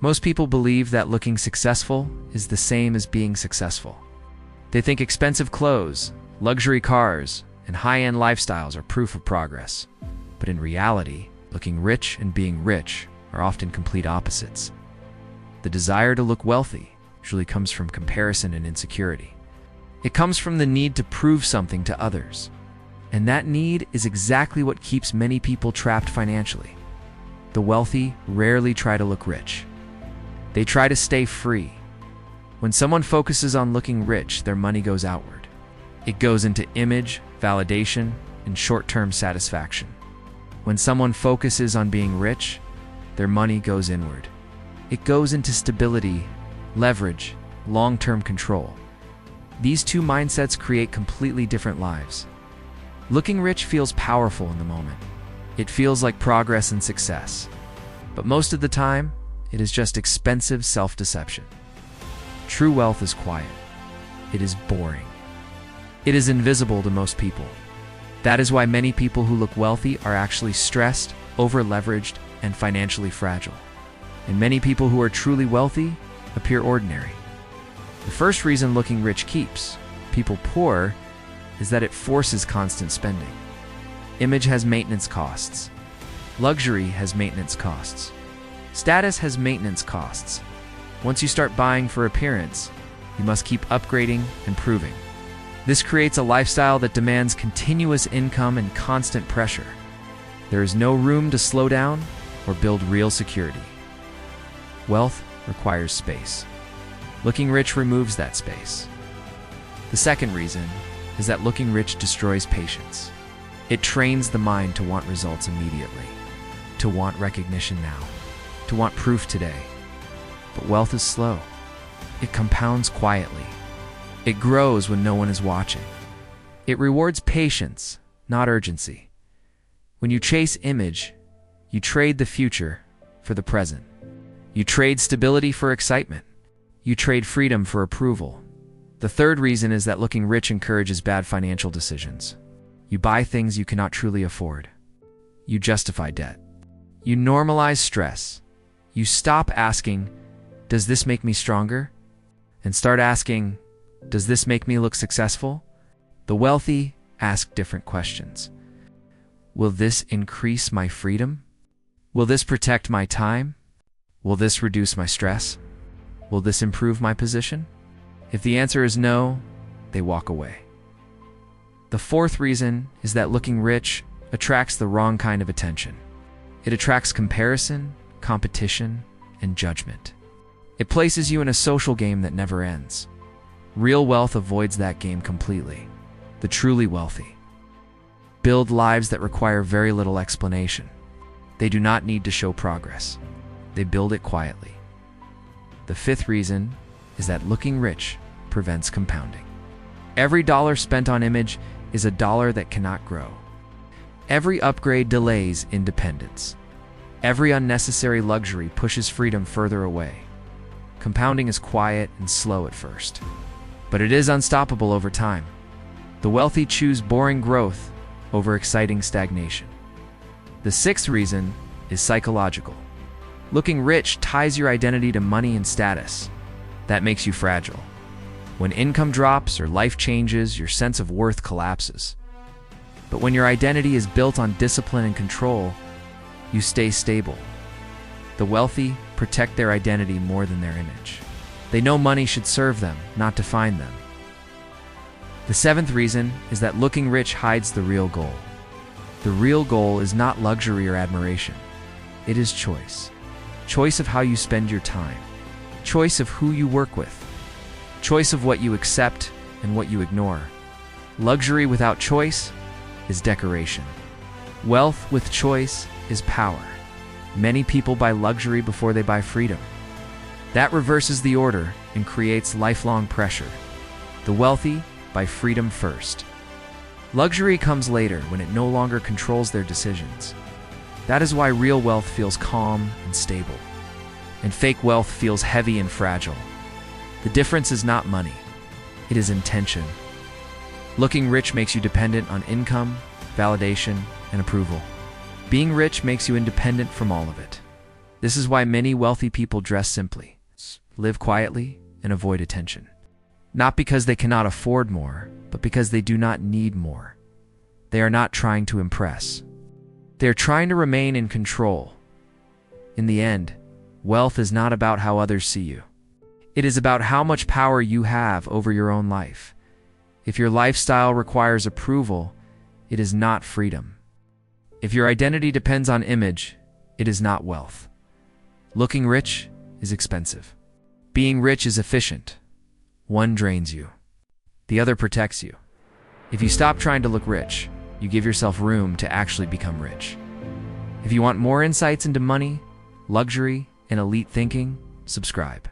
Most people believe that looking successful is the same as being successful. They think expensive clothes, luxury cars, and high-end lifestyles are proof of progress. But in reality, looking rich and being rich are often complete opposites. The desire to look wealthy usually comes from comparison and insecurity. It comes from the need to prove something to others. And that need is exactly what keeps many people trapped financially. The wealthy rarely try to look rich. They try to stay free. When someone focuses on looking rich, their money goes outward. It goes into image, validation, and short-term satisfaction. When someone focuses on being rich, their money goes inward. It goes into stability, leverage, long-term control. These two mindsets create completely different lives. Looking rich feels powerful in the moment. It feels like progress and success. But most of the time, it is just expensive self-deception. True wealth is quiet. It is boring. It is invisible to most people. That is why many people who look wealthy are actually stressed, over-leveraged, and financially fragile. And many people who are truly wealthy appear ordinary. The first reason looking rich keeps people poor is that it forces constant spending. Image has maintenance costs. Luxury has maintenance costs. Status has maintenance costs. Once you start buying for appearance, you must keep upgrading and proving. This creates a lifestyle that demands continuous income and constant pressure. There is no room to slow down or build real security. Wealth requires space. Looking rich removes that space. The second reason is that looking rich destroys patience. It trains the mind to want results immediately, to want recognition now, to want proof today. But wealth is slow. It compounds quietly. It grows when no one is watching. It rewards patience, not urgency. When you chase image, you trade the future for the present. You trade stability for excitement. You trade freedom for approval. The third reason is that looking rich encourages bad financial decisions. You buy things you cannot truly afford. You justify debt. You normalize stress. You stop asking, "Does this make me stronger?" and start asking, "Does this make me look successful?" The wealthy ask different questions. Will this increase my freedom? Will this protect my time? Will this reduce my stress? Will this improve my position? If the answer is no, they walk away. The fourth reason is that looking rich attracts the wrong kind of attention. It attracts comparison, competition, and judgment. It places you in a social game that never ends. Real wealth avoids that game completely. The truly wealthy build lives that require very little explanation. They do not need to show progress. They build it quietly. The fifth reason is that looking rich prevents compounding. Every dollar spent on image is a dollar that cannot grow. Every upgrade delays independence. Every unnecessary luxury pushes freedom further away. Compounding is quiet and slow at first, but it is unstoppable over time. The wealthy choose boring growth over exciting stagnation. The sixth reason is psychological. Looking rich ties your identity to money and status. That makes you fragile. When income drops or life changes, your sense of worth collapses. But when your identity is built on discipline and control, you stay stable. The wealthy protect their identity more than their image. They know money should serve them, not define them. The seventh reason is that looking rich hides the real goal. The real goal is not luxury or admiration. It is choice. Choice of how you spend your time. Choice of who you work with. Choice of what you accept and what you ignore. Luxury without choice is decoration. Wealth with choice is power. Many people buy luxury before they buy freedom. That reverses the order and creates lifelong pressure. The wealthy buy freedom first. Luxury comes later when it no longer controls their decisions. That is why real wealth feels calm and stable, and fake wealth feels heavy and fragile. The difference is not money, it is intention. Looking rich makes you dependent on income, validation, and approval. Being rich makes you independent from all of it. This is why many wealthy people dress simply, live quietly, and avoid attention. Not because they cannot afford more, but because they do not need more. They are not trying to impress. They are trying to remain in control. In the end, wealth is not about how others see you. It is about how much power you have over your own life. If your lifestyle requires approval, it is not freedom. If your identity depends on image, it is not wealth. Looking rich is expensive. Being rich is efficient. One drains you. The other protects you. If you stop trying to look rich, you give yourself room to actually become rich. If you want more insights into money, luxury, and elite thinking, subscribe.